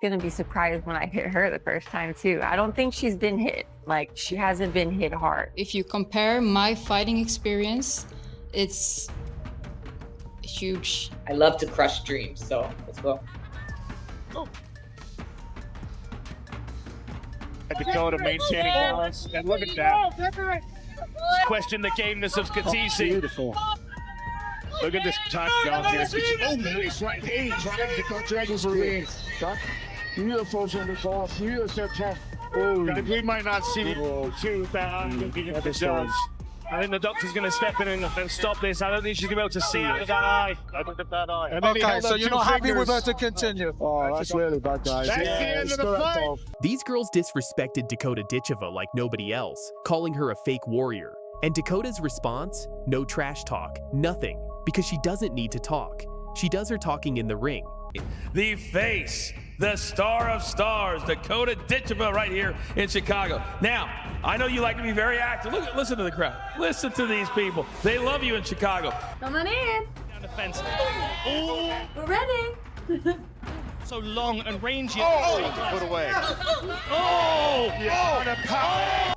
gonna be surprised when I hit her the first time too. I don't think she's been hit. Like, she hasn't been hit hard. If you compare my fighting experience, it's huge. I love to crush dreams, so let's go. Dakota maintaining balance, and look at that. Question the gameness of Katisi. Beautiful. Look at this time going here. Oh, man, it's right here. Trying to go dragons for me. Beautiful on the ball. Beautiful. Oh, We might not see the judge. I think the doctor's going to step in and stop this. I don't think she's going to be able to see out of that eye. Look at that eye. Okay, so you're not happy with her to continue? Oh, that's really bad, guys. That's the end of the fight. These girls disrespected Dakota Ditcheva like nobody else, calling her a fake warrior. And Dakota's response? No trash talk, nothing, because she doesn't need to talk. She does her talking in the ring. The face, the star of stars, Dakota Ditcheva right here in Chicago. Now, I know you like to be very active. Listen to the crowd. Listen to these people. They love you in Chicago. Come on in. Down the fence. We're ready. So long and rangy. Put away.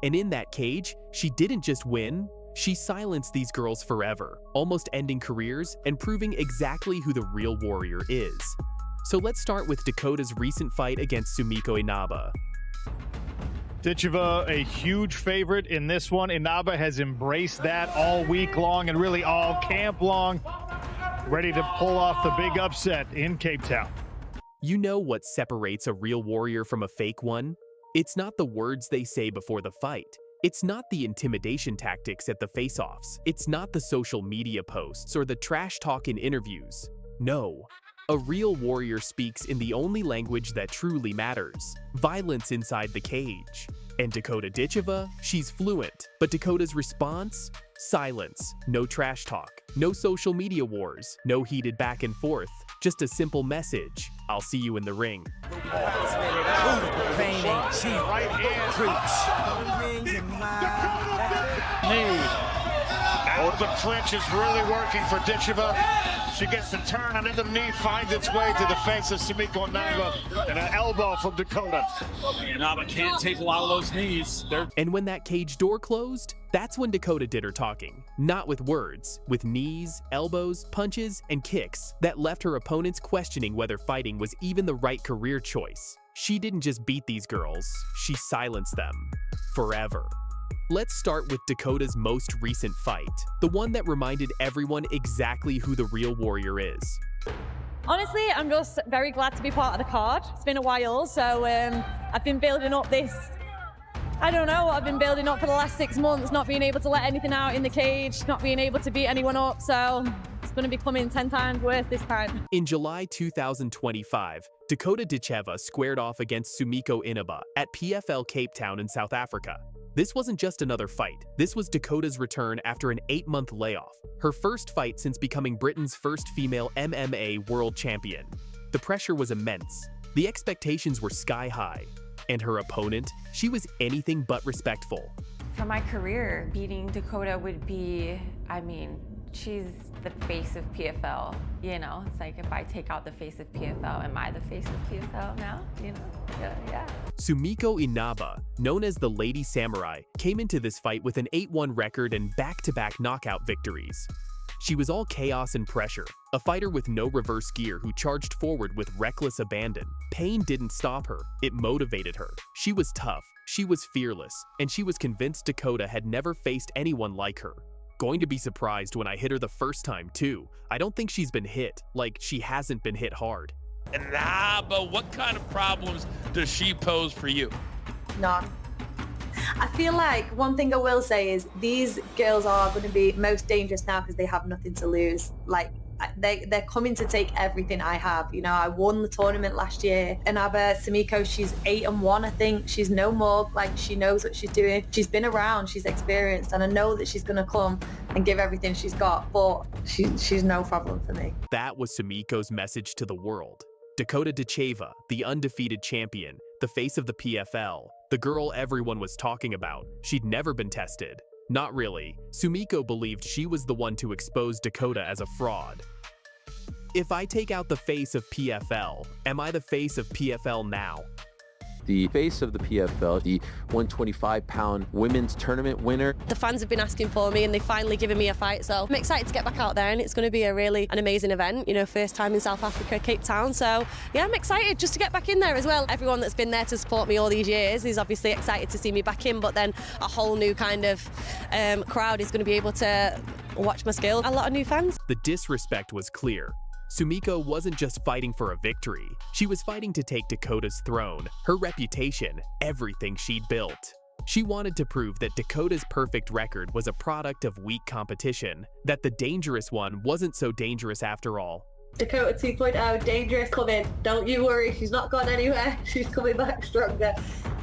And in that cage, she didn't just win, she silenced these girls forever, almost ending careers and proving exactly who the real warrior is. So let's start with Dakota's recent fight against Sumiko Inaba. Ditcheva, a huge favorite in this one. Inaba has embraced that all week long and really all camp long, ready to pull off the big upset in Cape Town. You know what separates a real warrior from a fake one? It's not the words they say before the fight. It's not the intimidation tactics at the face-offs. It's not the social media posts or the trash talk in interviews. No. A real warrior speaks in the only language that truly matters, violence inside the cage. And Dakota Ditcheva, she's fluent, but Dakota's response? Silence, no trash talk, no social media wars, no heated back and forth, just a simple message, I'll see you in the ring. Oh, the clinch is really working for Ditcheva. She gets the turn, and then the knee finds its way to the face of Sumiko Inaba, and an elbow from Dakota. Inaba can't take a lot of those knees. And when that cage door closed, that's when Dakota did her talking. Not with words, with knees, elbows, punches, and kicks that left her opponents questioning whether fighting was even the right career choice. She didn't just beat these girls, she silenced them. Forever. Let's start with Dakota's most recent fight, the one that reminded everyone exactly who the real warrior is. Honestly, I'm just very glad to be part of the card. It's been a while, so I've been building up this, I don't know what I've been building up for the last 6 months, not being able to let anything out in the cage, not being able to beat anyone up, so it's going to be coming 10 times worth this time. In July 2025, Dakota Ditcheva squared off against Sumiko Inaba at PFL Cape Town in South Africa. This wasn't just another fight, this was Dakota's return after an 8-month layoff, her first fight since becoming Britain's first female MMA world champion. The pressure was immense, the expectations were sky high, and her opponent, she was anything but respectful. For my career, beating Dakota would be, I mean, she's the face of PFL, you know? It's like, if I take out the face of PFL, am I the face of PFL now, you know? Yeah. Sumiko Inaba, known as the Lady Samurai, came into this fight with an 8-1 record and back-to-back knockout victories. She was all chaos and pressure, a fighter with no reverse gear who charged forward with reckless abandon. Pain didn't stop her, it motivated her. She was tough, she was fearless, and she was convinced Dakota had never faced anyone like her. Going to be surprised when I hit her the first time too. I don't think she's been hit, like she hasn't been hit hard. But what kind of problems does she pose for you? None. I feel like one thing I will say is these girls are going to be most dangerous now because they have nothing to lose. Like, they're coming to take everything I have. You know, I won the tournament last year. Inaba, Sumiko, she's 8-1, I think. She's no more, like, she knows what she's doing. She's been around, she's experienced, and I know that she's going to come and give everything she's got, but she's no problem for me. That was Sumiko's message to the world. Dakota Ditcheva, the undefeated champion, the face of the PFL, the girl everyone was talking about. She'd never been tested. Not really. Sumiko believed she was the one to expose Dakota as a fraud. If I take out the face of PFL, am I the face of PFL now? The face of the PFL, the 125-pound women's tournament winner. The fans have been asking for me and they've finally given me a fight, so I'm excited to get back out there, and it's going to be an amazing event, you know, first time in South Africa, Cape Town, so yeah, I'm excited just to get back in there as well. Everyone that's been there to support me all these years is obviously excited to see me back in, but then a whole new kind of crowd is going to be able to watch my skill. A lot of new fans. The disrespect was clear. Sumiko wasn't just fighting for a victory. She was fighting to take Dakota's throne, her reputation, everything she'd built. She wanted to prove that Dakota's perfect record was a product of weak competition, that the dangerous one wasn't so dangerous after all. Dakota 2.0, dangerous coming. Don't you worry, she's not gone anywhere. She's coming back stronger.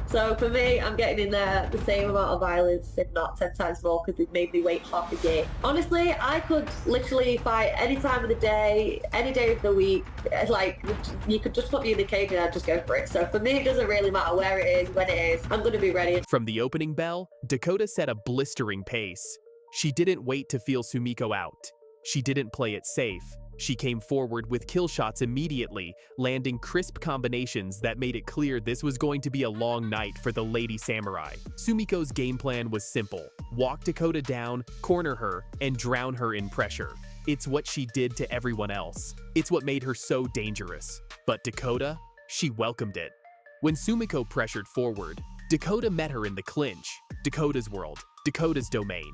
So for me, I'm getting in there the same amount of violence, if not 10 times more, because they've made me wait half a year. Honestly, I could literally fight any time of the day, any day of the week. Like, you could just put me in the cage and I'd just go for it. So for me, it doesn't really matter where it is, when it is. I'm going to be ready. From the opening bell, Dakota set a blistering pace. She didn't wait to feel Sumiko out. She didn't play it safe. She came forward with kill shots immediately, landing crisp combinations that made it clear this was going to be a long night for the Lady Samurai. Sumiko's game plan was simple: walk Dakota down, corner her, and drown her in pressure. It's what she did to everyone else. It's what made her so dangerous. But Dakota, she welcomed it. When Sumiko pressured forward, Dakota met her in the clinch, Dakota's world, Dakota's domain.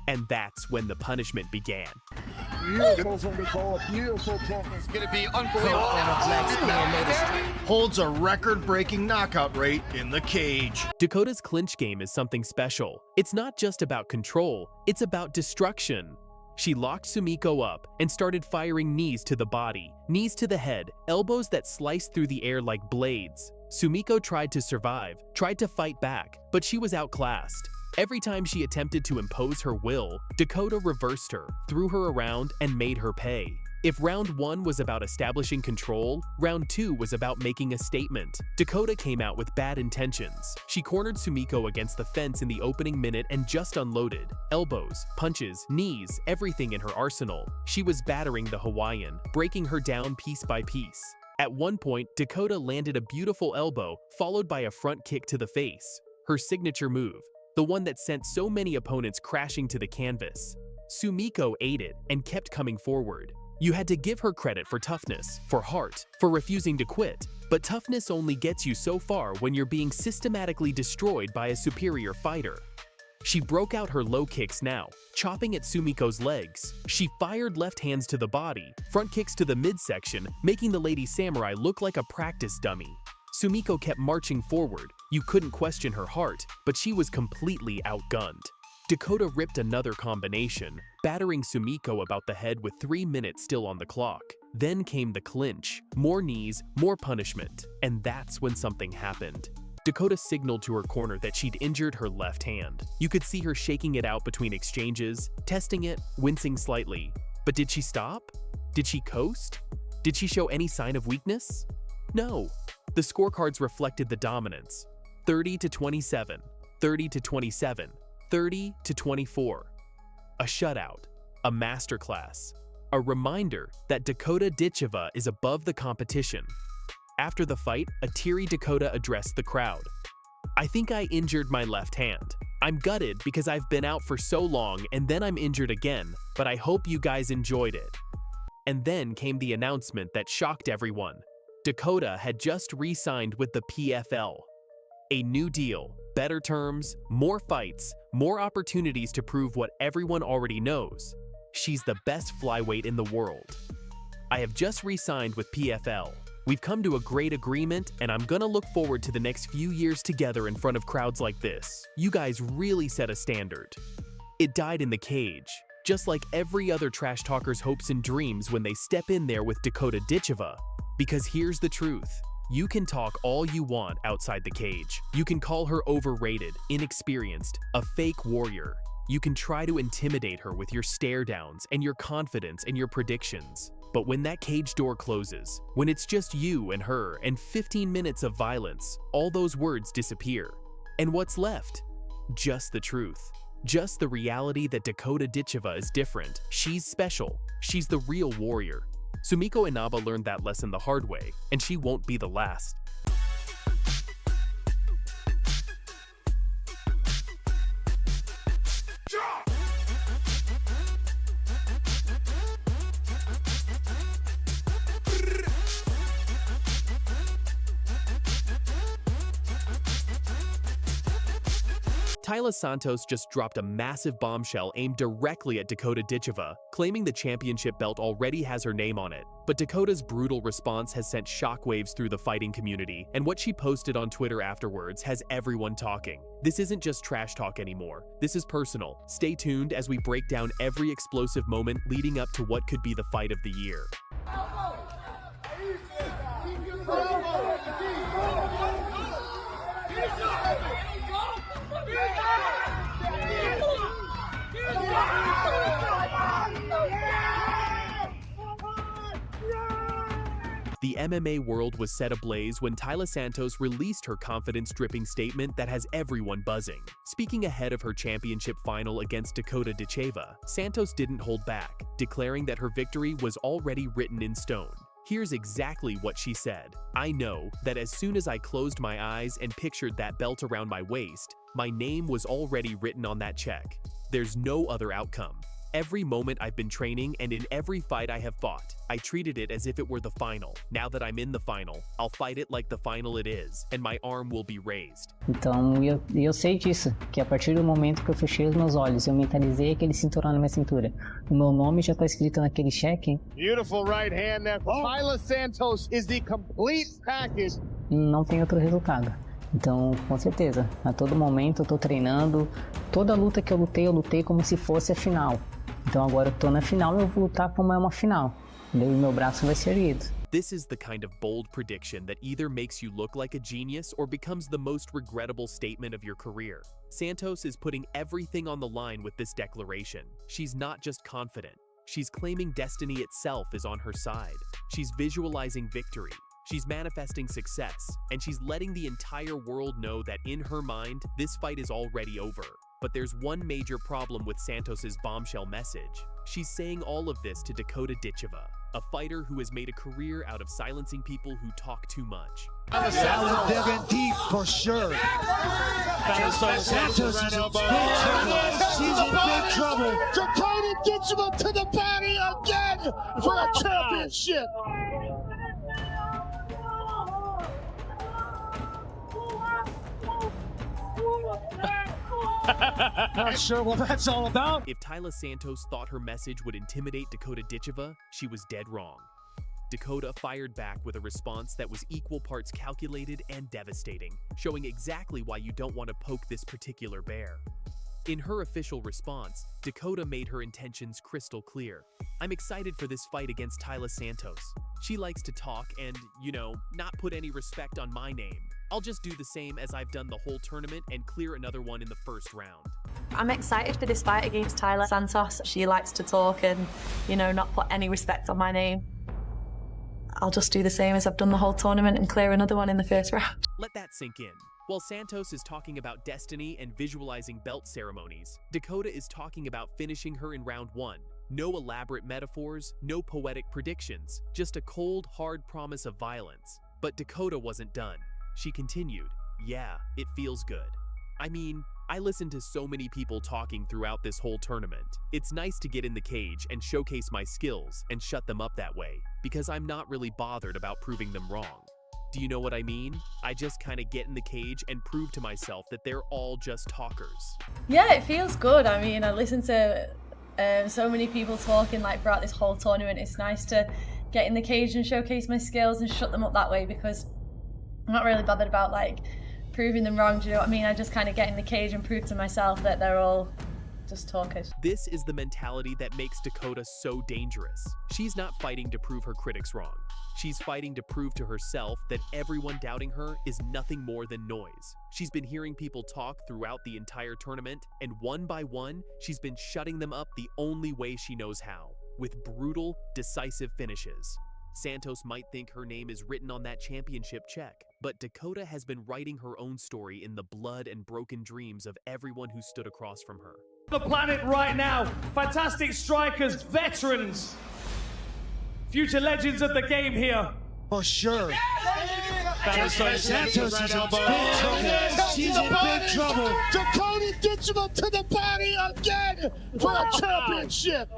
And that's when the punishment began. Beautiful from the ball, beautiful from It's going to be unbelievable. Holds a record-breaking knockout rate in the cage. Dakota's clinch game is something special. It's not just about control, it's about destruction. She locked Sumiko up and started firing knees to the body, knees to the head, elbows that sliced through the air like blades. Sumiko tried to survive, tried to fight back, but she was outclassed. Every time she attempted to impose her will, Dakota reversed her, threw her around, and made her pay. If round 1 was about establishing control, round 2 was about making a statement. Dakota came out with bad intentions. She cornered Sumiko against the fence in the opening minute and just unloaded. Elbows, punches, knees, everything in her arsenal. She was battering the Hawaiian, breaking her down piece by piece. At one point, Dakota landed a beautiful elbow, followed by a front kick to the face. Her signature move, the one that sent so many opponents crashing to the canvas. Sumiko ate it and kept coming forward. You had to give her credit for toughness, for heart, for refusing to quit. But toughness only gets you so far when you're being systematically destroyed by a superior fighter. She broke out her low kicks now, chopping at Sumiko's legs. She fired left hands to the body, front kicks to the midsection, making the Lady Samurai look like a practice dummy. Sumiko kept marching forward. You couldn't question her heart, but she was completely outgunned. Dakota ripped another combination, battering Sumiko about the head with 3 minutes still on the clock. Then came the clinch, more knees, more punishment, and that's when something happened. Dakota signaled to her corner that she'd injured her left hand. You could see her shaking it out between exchanges, testing it, wincing slightly. But did she stop? Did she coast? Did she show any sign of weakness? No. The scorecards reflected the dominance. 30-27, 30-27, 30-24. A shutout, a masterclass, a reminder that Dakota Ditcheva is above the competition. After the fight, a teary Dakota addressed the crowd. "I think I injured my left hand. I'm gutted because I've been out for so long and then I'm injured again, but I hope you guys enjoyed it." And then came the announcement that shocked everyone. Dakota had just re-signed with the PFL. A new deal, better terms, more fights, more opportunities to prove what everyone already knows. She's the best flyweight in the world. "I have just re-signed with PFL. We've come to a great agreement, and I'm gonna look forward to the next few years together in front of crowds like this. You guys really set a standard." It died in the cage, just like every other trash talker's hopes and dreams when they step in there with Dakota Ditcheva. Because here's the truth. You can talk all you want outside the cage. You can call her overrated, inexperienced, a fake warrior. You can try to intimidate her with your stare downs and your confidence and your predictions. But when that cage door closes, when it's just you and her and 15 minutes of violence, all those words disappear. And what's left? Just the truth. Just the reality that Dakota Ditcheva is different. She's special. She's the real warrior. Sumiko Inaba learned that lesson the hard way, and she won't be the last. Taila Santos just dropped a massive bombshell aimed directly at Dakota Ditcheva, claiming the championship belt already has her name on it. But Dakota's brutal response has sent shockwaves through the fighting community, and what she posted on Twitter afterwards has everyone talking. This isn't just trash talk anymore. This is personal. Stay tuned as we break down every explosive moment leading up to what could be the fight of the year. The MMA world was set ablaze when Taila Santos released her confidence-dripping statement that has everyone buzzing. Speaking ahead of her championship final against Dakota Ditcheva, Santos didn't hold back, declaring that her victory was already written in stone. Here's exactly what she said. "I know that as soon as I closed my eyes and pictured that belt around my waist, my name was already written on that check. There's no other outcome. Every moment I've been training and in every fight I have fought, I treated it as if it were the final. Now that I'm in the final, I'll fight it like the final it is, and my arm will be raised." Então, eu sei disso, que a partir do momento que eu fechei os meus olhos, eu mentalizei aquele cinturão na minha cintura. O meu nome já está escrito naquele cheque. Beautiful right hand there. Taila Santos is the complete package. Não tem outro resultado. Então, com certeza, a todo momento eu tô treinando. Toda luta que eu lutei como se fosse a final. Então agora eu tô na final e eu vou lutar como é uma final. Daí meu braço vai ser erguido. This is the kind of bold prediction that either makes you look like a genius or becomes the most regrettable statement of your career. Santos is putting everything on the line with this declaration. She's not just confident. She's claiming destiny itself is on her side. She's visualizing victory. She's manifesting success, and she's letting the entire world know that in her mind, this fight is already over. But there's one major problem with Santos's bombshell message. She's saying all of this to Dakota Ditcheva, a fighter who has made a career out of silencing people who talk too much. That was digging deep for sure. Santos is in big trouble. She's in big trouble. Dakota Ditcheva to the body again for a championship. Not sure what that's all about. If Taila Santos thought her message would intimidate Dakota Ditcheva, she was dead wrong. Dakota fired back with a response that was equal parts calculated and devastating, showing exactly why you don't want to poke this particular bear. In her official response, Dakota made her intentions crystal clear. "I'm excited for this fight against Taila Santos. She likes to talk and, not put any respect on my name. I'll just do the same as I've done the whole tournament and clear another one in the first round." I'm excited for this fight against Taila Santos. She likes to talk and, not put any respect on my name. I'll just do the same as I've done the whole tournament and clear another one in the first round. Let that sink in. While Santos is talking about destiny and visualizing belt ceremonies, Dakota is talking about finishing her in round 1. No elaborate metaphors, no poetic predictions, just a cold, hard promise of violence. But Dakota wasn't done. She continued, "Yeah, it feels good. I mean, I listened to so many people talking throughout this whole tournament. It's nice to get in the cage and showcase my skills and shut them up that way, because I'm not really bothered about proving them wrong. Do you know what I mean? I just kind of get in the cage and prove to myself that they're all just talkers." Yeah, it feels good. I mean, I listened to so many people talking throughout this whole tournament. It's nice to get in the cage and showcase my skills and shut them up that way, because I'm not really bothered about proving them wrong. Do you know what I mean? I just kind of get in the cage and prove to myself that they're all just talkers. This is the mentality that makes Dakota so dangerous. She's not fighting to prove her critics wrong. She's fighting to prove to herself that everyone doubting her is nothing more than noise. She's been hearing people talk throughout the entire tournament, and one by one, she's been shutting them up the only way she knows how, with brutal, decisive finishes. Santos might think her name is written on that championship check, but Dakota has been writing her own story in the blood and broken dreams of everyone who stood across from her. The planet right now, fantastic strikers, veterans. future legends of the game here. For sure. Santos is in big trouble. She's in big trouble. Dakota Ditcheva to the body again for a championship.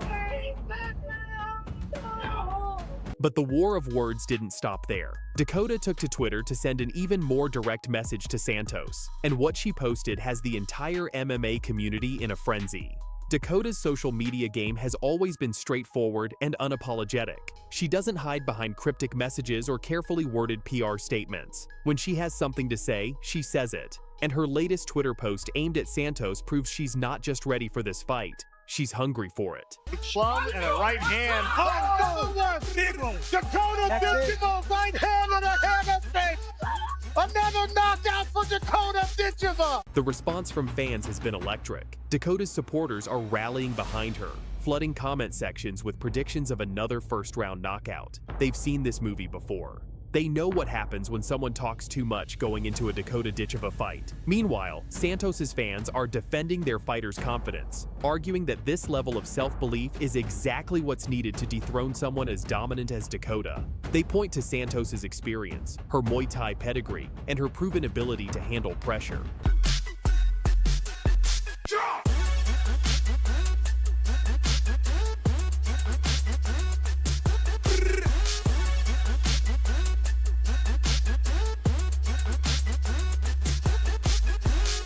But the war of words didn't stop there. Dakota took to Twitter to send an even more direct message to Santos, and what she posted has the entire MMA community in a frenzy. Dakota's social media game has always been straightforward and unapologetic. She doesn't hide behind cryptic messages or carefully worded PR statements. When she has something to say, she says it. And her latest Twitter post aimed at Santos proves she's not just ready for this fight, she's hungry for it. Plum and a right hand. Oh, Dakota Ditcheva, right hand and a hammer face. Another knockout for Dakota Ditcheva. The response from fans has been electric. Dakota's supporters are rallying behind her, flooding comment sections with predictions of another first-round knockout. They've seen this movie before. They know what happens when someone talks too much going into a Dakota Ditcheva fight. Meanwhile, Santos's fans are defending their fighter's confidence, arguing that this level of self-belief is exactly what's needed to dethrone someone as dominant as Dakota. They point to Santos's experience, her Muay Thai pedigree, and her proven ability to handle pressure.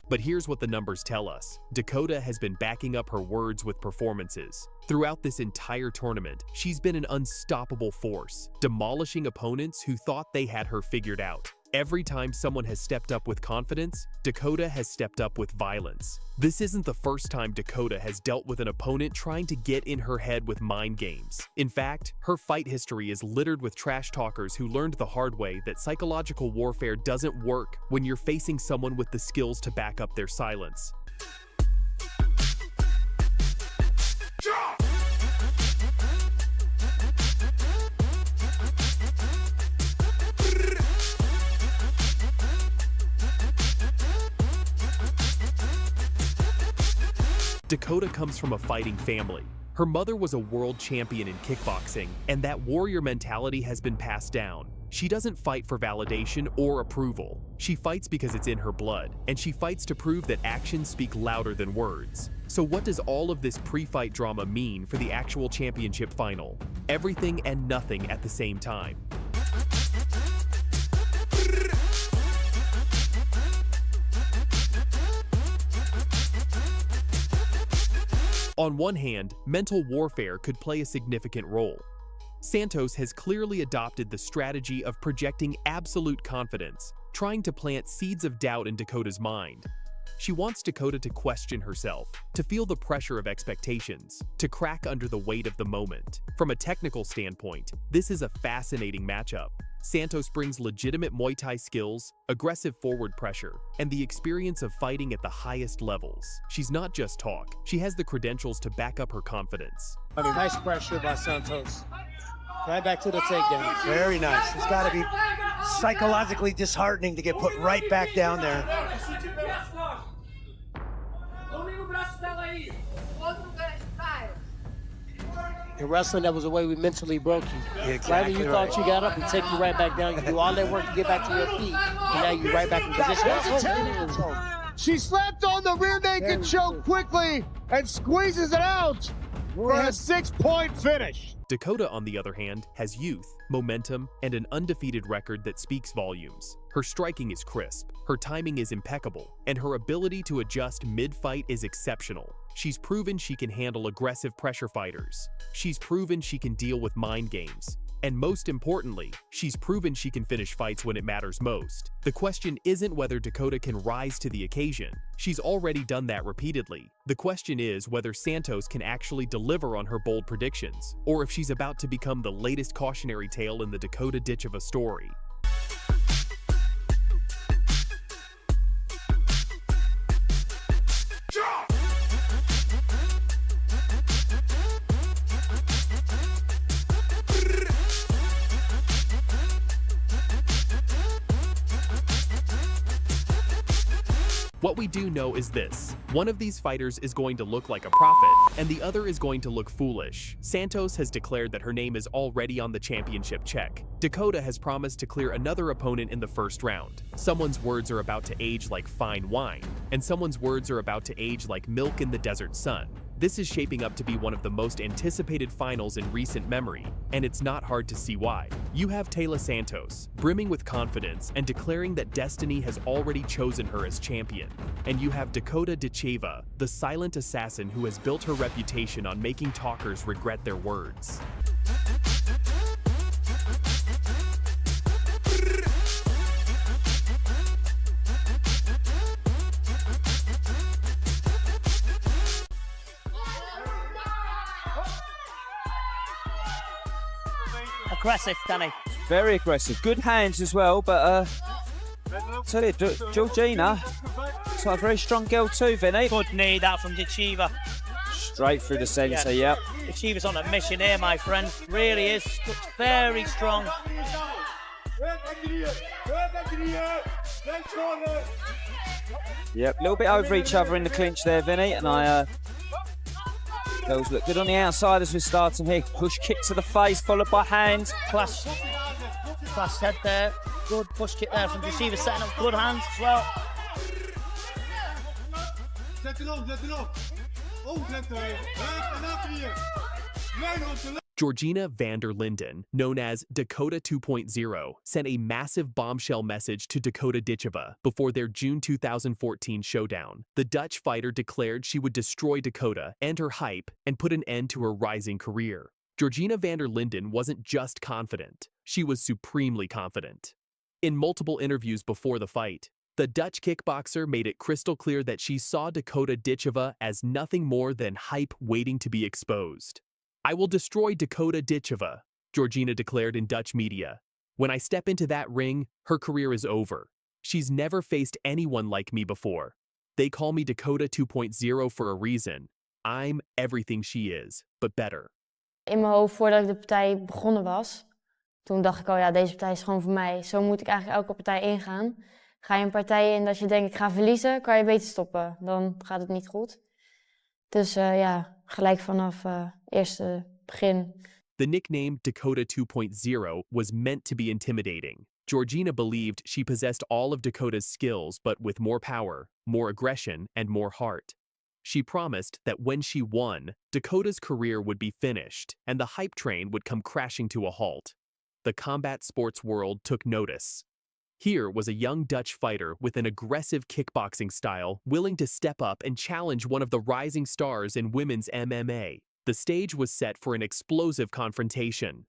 But here's what the numbers tell us. Dakota has been backing up her words with performances. Throughout this entire tournament, she's been an unstoppable force, demolishing opponents who thought they had her figured out. Every time someone has stepped up with confidence, Dakota has stepped up with violence. This isn't the first time Dakota has dealt with an opponent trying to get in her head with mind games. In fact, her fight history is littered with trash talkers who learned the hard way that psychological warfare doesn't work when you're facing someone with the skills to back up their silence. Dakota comes from a fighting family. Her mother was a world champion in kickboxing, and that warrior mentality has been passed down. She doesn't fight for validation or approval. She fights because it's in her blood, and she fights to prove that actions speak louder than words. So what does all of this pre-fight drama mean for the actual championship final? Everything and nothing at the same time. On one hand, mental warfare could play a significant role. Santos has clearly adopted the strategy of projecting absolute confidence, trying to plant seeds of doubt in Dakota's mind. She wants Dakota to question herself, to feel the pressure of expectations, to crack under the weight of the moment. From a technical standpoint, this is a fascinating matchup. Santos brings legitimate Muay Thai skills, aggressive forward pressure, and the experience of fighting at the highest levels. She's not just talk, she has the credentials to back up her confidence. Nice pressure by Santos. Right back to the takedown. Very nice. It's got to be psychologically disheartening to get put right back down there. In wrestling, that was the way we mentally broke you. Exactly right when you thought you got up, and take you right back down. You do all that work to get back to your feet, and now you're right back in position. She slapped on the rear naked choke quickly and squeezes it out for a 6-point finish. Dakota, on the other hand, has youth, momentum, and an undefeated record that speaks volumes. Her striking is crisp, her timing is impeccable, and her ability to adjust mid-fight is exceptional. She's proven she can handle aggressive pressure fighters. She's proven she can deal with mind games. And most importantly, she's proven she can finish fights when it matters most. The question isn't whether Dakota can rise to the occasion. She's already done that repeatedly. The question is whether Santos can actually deliver on her bold predictions, or if she's about to become the latest cautionary tale in the Dakota Ditcheva story. What we do know is this: one of these fighters is going to look like a prophet, and the other is going to look foolish. Santos has declared that her name is already on the championship check. Dakota has promised to clear another opponent in the first round. Someone's words are about to age like fine wine, and someone's words are about to age like milk in the desert sun. This is shaping up to be one of the most anticipated finals in recent memory, and it's not hard to see why. You have Taylor Santos, brimming with confidence and declaring that destiny has already chosen her as champion. And you have Dakota Ditcheva, the silent assassin who has built her reputation on making talkers regret their words. Aggressive, Danny. Very aggressive. Good hands as well, but tell you, Georgina, it's like a very strong girl too, Vinny. Good knee that from Ditcheva. Straight through the centre, yep. Ditcheva's on a mission here, my friend. Really is. Very strong. Yep, a little bit over each other in the clinch there, Vinny, and those look good on the outside as we're starting here. Push kick to the face, followed by hand. Class head there. Good push kick there from Ditcheva, setting up good hands as well. Georgina van der Linden, known as Dakota 2.0, sent a massive bombshell message to Dakota Ditcheva before their June 2014 showdown. The Dutch fighter declared she would destroy Dakota and her hype and put an end to her rising career. Georgina van der Linden wasn't just confident, she was supremely confident. In multiple interviews before the fight, the Dutch kickboxer made it crystal clear that she saw Dakota Ditcheva as nothing more than hype waiting to be exposed. "I will destroy Dakota Ditcheva," Georgina declared in Dutch media. "When I step into that ring, her career is over. She's never faced anyone like me before. They call me Dakota 2.0 for a reason. I'm everything she is, but better." In mijn hoofd, voordat ik de partij begonnen was, toen dacht ik al, ja, deze partij is gewoon voor mij. Zo moet ik eigenlijk elke partij ingaan. Ga je een partij in dat je denkt, ik ga verliezen, kan je beter stoppen. Dan gaat het niet goed. Dus ja, gelijk vanaf eerste begin. The nickname Dakota 2.0 was meant to be intimidating. Georgina believed she possessed all of Dakota's skills, but with more power, more aggression, and more heart. She promised that when she won, Dakota's career would be finished, and the hype train would come crashing to a halt. The combat sports world took notice. Here was a young Dutch fighter with an aggressive kickboxing style willing to step up and challenge one of the rising stars in women's MMA. The stage was set for an explosive confrontation.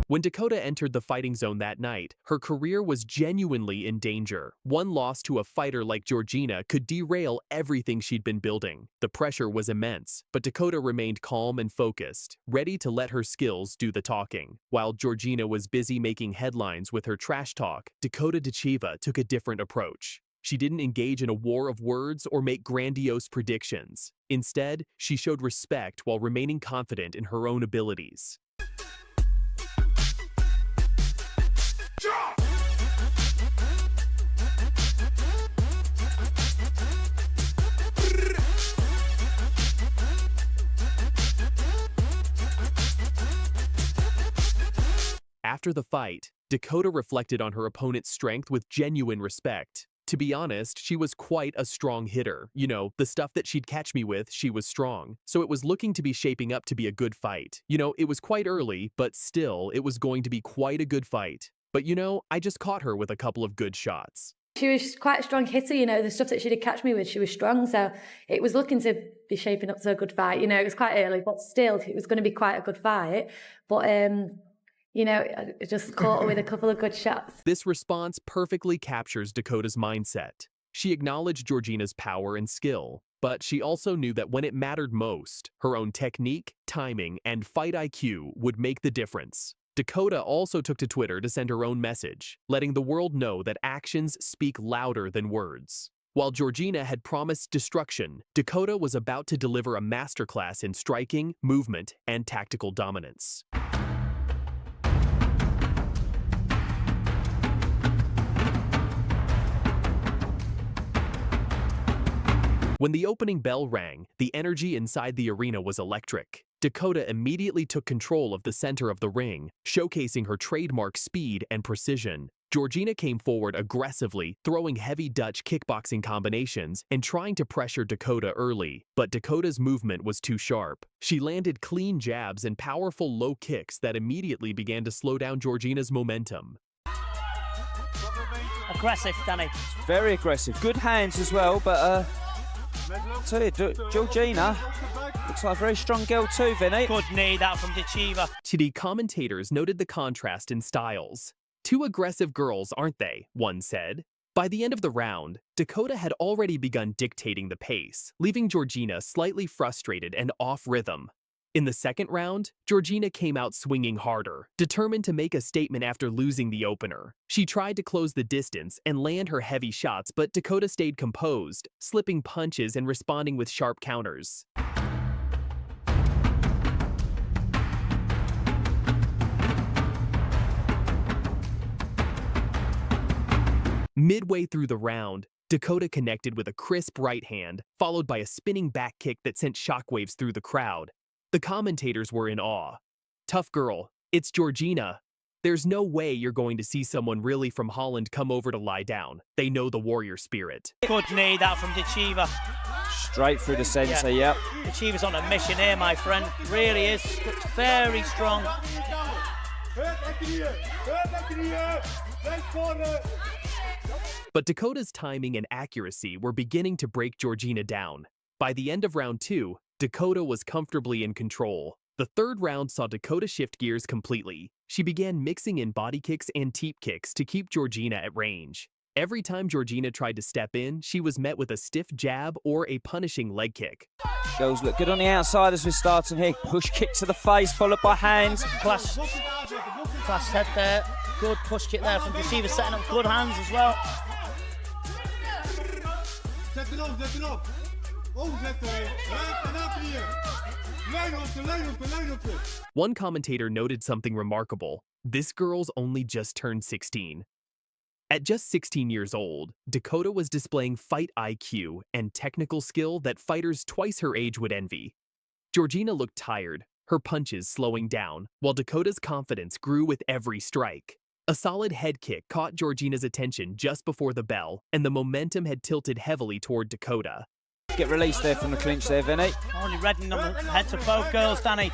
When Dakota entered the fighting zone that night, her career was genuinely in danger. One loss to a fighter like Georgina could derail everything she'd been building. The pressure was immense, but Dakota remained calm and focused, ready to let her skills do the talking. While Georgina was busy making headlines with her trash talk, Dakota Ditcheva took a different approach. She didn't engage in a war of words or make grandiose predictions. Instead, she showed respect while remaining confident in her own abilities. After the fight, Dakota reflected on her opponent's strength with genuine respect. To be honest, she was quite a strong hitter. You know, the stuff that she'd catch me with, she was strong. So it was looking to be shaping up to be a good fight. You know, it was quite early, but still, it was going to be quite a good fight. But you know, I just caught her with a couple of good shots. She was quite a strong hitter, you know, the stuff that she did catch me with, she was strong, so it was looking to be shaping up to a good fight. You know, it was quite early, but still, it was going to be quite a good fight. But, you know, I just caught her with a couple of good shots. This response perfectly captures Dakota's mindset. She acknowledged Georgina's power and skill, but she also knew that when it mattered most, her own technique, timing, and fight IQ would make the difference. Dakota also took to Twitter to send her own message, letting the world know that actions speak louder than words. While Georgina had promised destruction, Dakota was about to deliver a masterclass in striking, movement, and tactical dominance. When the opening bell rang, the energy inside the arena was electric. Dakota immediately took control of the center of the ring, showcasing her trademark speed and precision. Georgina came forward aggressively, throwing heavy Dutch kickboxing combinations and trying to pressure Dakota early. But Dakota's movement was too sharp. She landed clean jabs and powerful low kicks that immediately began to slow down Georgina's momentum. Aggressive, Danny. Very aggressive. Good hands as well, but tell you, Georgina looks like a very strong girl too, Vinny. Good knee, that from Ditcheva. The commentators noted the contrast in styles. Two aggressive girls, aren't they? One said. By the end of the round, Dakota had already begun dictating the pace, leaving Georgina slightly frustrated and off rhythm. In the second round, Georgina came out swinging harder, determined to make a statement after losing the opener. She tried to close the distance and land her heavy shots, but Dakota stayed composed, slipping punches and responding with sharp counters. Midway through the round, Dakota connected with a crisp right hand, followed by a spinning back kick that sent shockwaves through the crowd. The commentators were in awe. Tough girl, it's Georgina. There's no way you're going to see someone really from Holland come over to lie down. They know the warrior spirit. Good knee, that from Ditcheva. Straight through the centre, yep. Ditcheva's on a mission here, my friend. Really is. Looks very strong. But Dakota's timing and accuracy were beginning to break Georgina down. By the end of round 2, Dakota was comfortably in control. The third round saw Dakota shift gears completely. She began mixing in body kicks and teep kicks to keep Georgina at range. Every time Georgina tried to step in, she was met with a stiff jab or a punishing leg kick. Girls look good on the outside as we're starting here. Push kick to the face, followed by hands. Class head there. Good push kick there from Ditcheva, setting up good hands as well. One commentator noted something remarkable. This girl's only just turned 16. At just 16 years old, Dakota was displaying fight IQ and technical skill that fighters twice her age would envy. Georgina looked tired, her punches slowing down, while Dakota's confidence grew with every strike. A solid head kick caught Georgina's attention just before the bell, and the momentum had tilted heavily toward Dakota. Get released there from the clinch there, Vinny. Only reddening on the heads of both girls, Danny.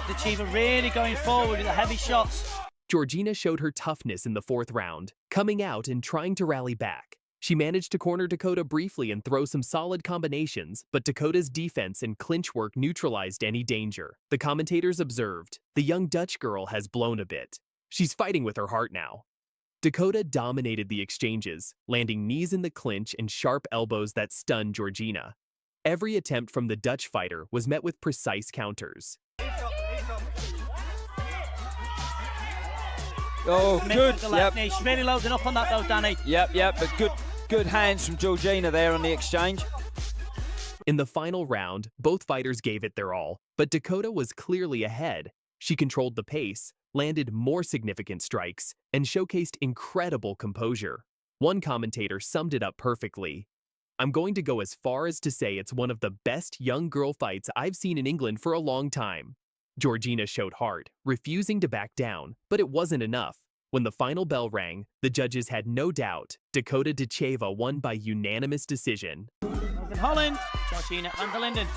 Ditcheva really going forward with the heavy shots. Georgina showed her toughness in the fourth round, coming out and trying to rally back. She managed to corner Dakota briefly and throw some solid combinations, but Dakota's defense and clinch work neutralized any danger. The commentators observed, the young Dutch girl has blown a bit. She's fighting with her heart now. Dakota dominated the exchanges, landing knees in the clinch and sharp elbows that stunned Georgina. Every attempt from the Dutch fighter was met with precise counters. Oh, good. Yep. She's really loading up on that though, Danny. Yep, but good hands from Georgina there on the exchange. In the final round, both fighters gave it their all, but Dakota was clearly ahead. She controlled the pace, landed more significant strikes, and showcased incredible composure. One commentator summed it up perfectly. I'm going to go as far as to say it's one of the best young girl fights I've seen in England for a long time. Georgina showed heart, refusing to back down, but it wasn't enough. When the final bell rang, the judges had no doubt Dakota Ditcheva won by unanimous decision. Morgan Holland, Georgina van der Linden.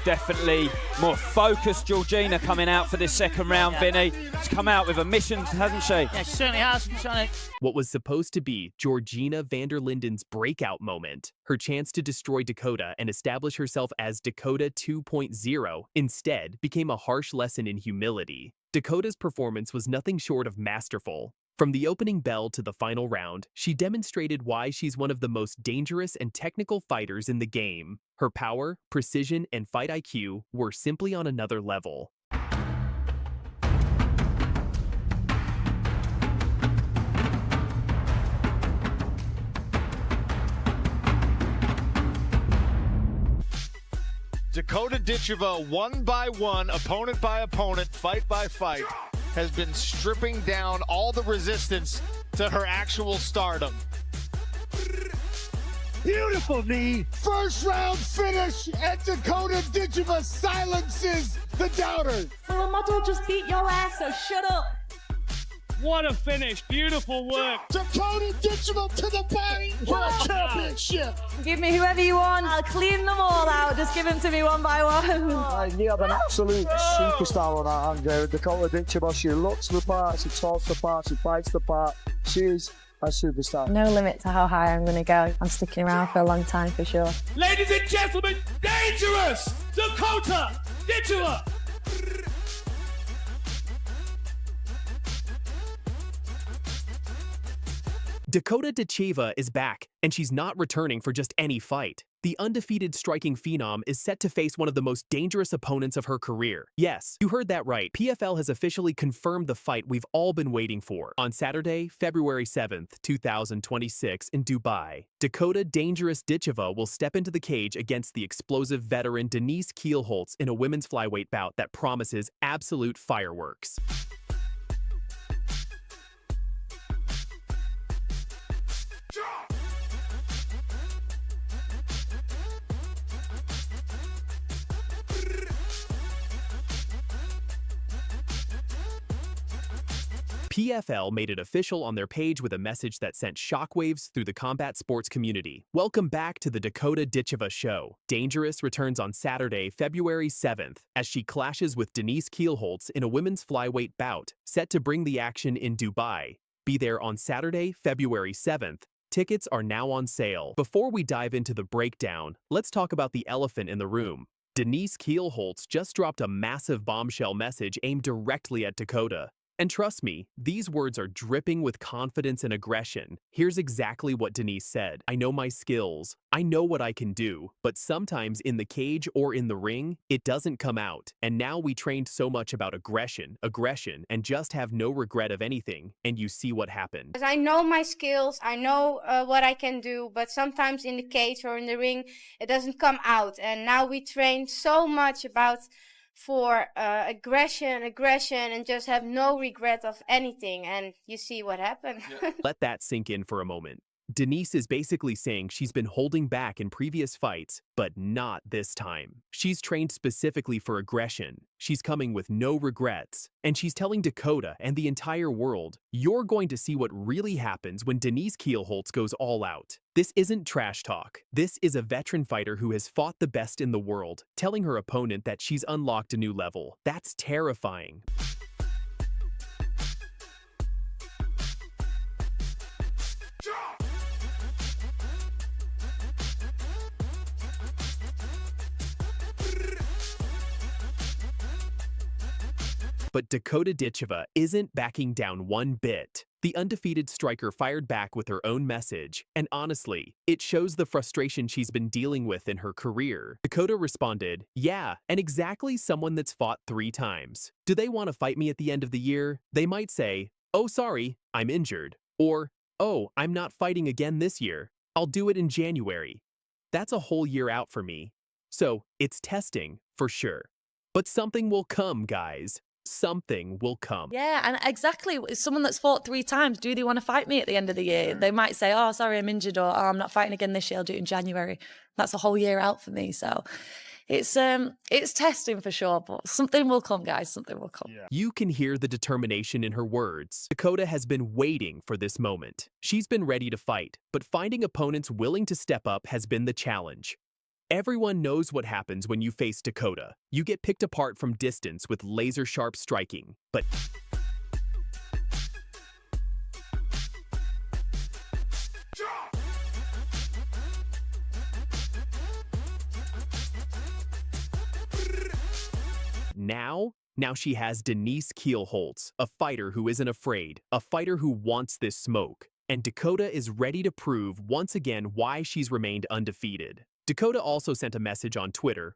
Definitely more focused Georgina coming out for this second round, Vinny. She's come out with a mission, hasn't she? Yeah, she certainly has, Sonic. What was supposed to be Georgina van der Linden's breakout moment, her chance to destroy Dakota and establish herself as Dakota 2.0, instead became a harsh lesson in humility. Dakota's performance was nothing short of masterful. From the opening bell to the final round, she demonstrated why she's one of the most dangerous and technical fighters in the game. Her power, precision, and fight IQ were simply on another level. Dakota Ditcheva, one by one, opponent by opponent, fight by fight, has been stripping down all the resistance to her actual stardom. Beautiful knee. First round finish, and Dakota Ditcheva silences the doubters. Well, Model just beat your ass, so shut up. What a finish. Beautiful work. Dakota Ditcheva to the body. World Championship. Give me whoever you want. I'll clean them all out. Just give them to me one by one. You have an absolute superstar on our hand there. Dakota Ditcheva, she looks the part, she talks the part, she fights the part. She's a superstar. No limit to how high I'm going to go. I'm sticking around for a long time for sure. Ladies and gentlemen, dangerous Dakota Ditcheva. Dakota Ditcheva is back, and she's not returning for just any fight. The undefeated striking phenom is set to face one of the most dangerous opponents of her career. Yes, you heard that right. PFL has officially confirmed the fight we've all been waiting for. On Saturday, February 7th, 2026 in Dubai, Dakota Dangerous Ditcheva will step into the cage against the explosive veteran Denise Kielholtz in a women's flyweight bout that promises absolute fireworks. PFL made it official on their page with a message that sent shockwaves through the combat sports community. Welcome back to the Dakota Ditcheva show. Dangerous returns on Saturday, February 7th, as she clashes with Denise Kielholtz in a women's flyweight bout, set to bring the action in Dubai. Be there on Saturday, February 7th. Tickets are now on sale. Before we dive into the breakdown, let's talk about the elephant in the room. Denise Kielholtz just dropped a massive bombshell message aimed directly at Dakota. And trust me, these words are dripping with confidence and aggression. Here's exactly what Denise said. I know my skills. I know what I can do. But sometimes in the cage or in the ring, it doesn't come out. And now we trained so much about aggression, and just have no regret of anything. And you see what happened. I know my skills. I know what I can do. But sometimes in the cage or in the ring, it doesn't come out. And now we train so much about for aggression, and just have no regret of anything, and you see what happened. Let that sink in for a moment. Denise is basically saying she's been holding back in previous fights, but not this time. She's trained specifically for aggression. She's coming with no regrets. And she's telling Dakota and the entire world, you're going to see what really happens when Denise Kielholtz goes all out. This isn't trash talk. This is a veteran fighter who has fought the best in the world, telling her opponent that she's unlocked a new level. That's terrifying. But Dakota Ditcheva isn't backing down one bit. The undefeated striker fired back with her own message, and honestly, it shows the frustration she's been dealing with in her career. Dakota responded, yeah, and exactly someone that's fought 3 times. Do they want to fight me at the end of the year? They might say, oh sorry, I'm injured. Or, oh, I'm not fighting again this year. I'll do it in January. That's a whole year out for me. So, it's testing, for sure. But something will come, guys. Something will come. Yeah, and exactly. Someone that's fought 3 times, do they want to fight me at the end of the year? They might say, oh, sorry, I'm injured, or oh, I'm not fighting again this year, I'll do it in January. That's a whole year out for me. So it's testing for sure, but something will come, guys. Something will come. Yeah. You can hear the determination in her words. Dakota has been waiting for this moment. She's been ready to fight, but finding opponents willing to step up has been the challenge. Everyone knows what happens when you face Dakota. You get picked apart from distance with laser-sharp striking, but Now she has Denise Kielholtz, a fighter who isn't afraid, a fighter who wants this smoke. And Dakota is ready to prove once again why she's remained undefeated. Dakota also sent a message on Twitter,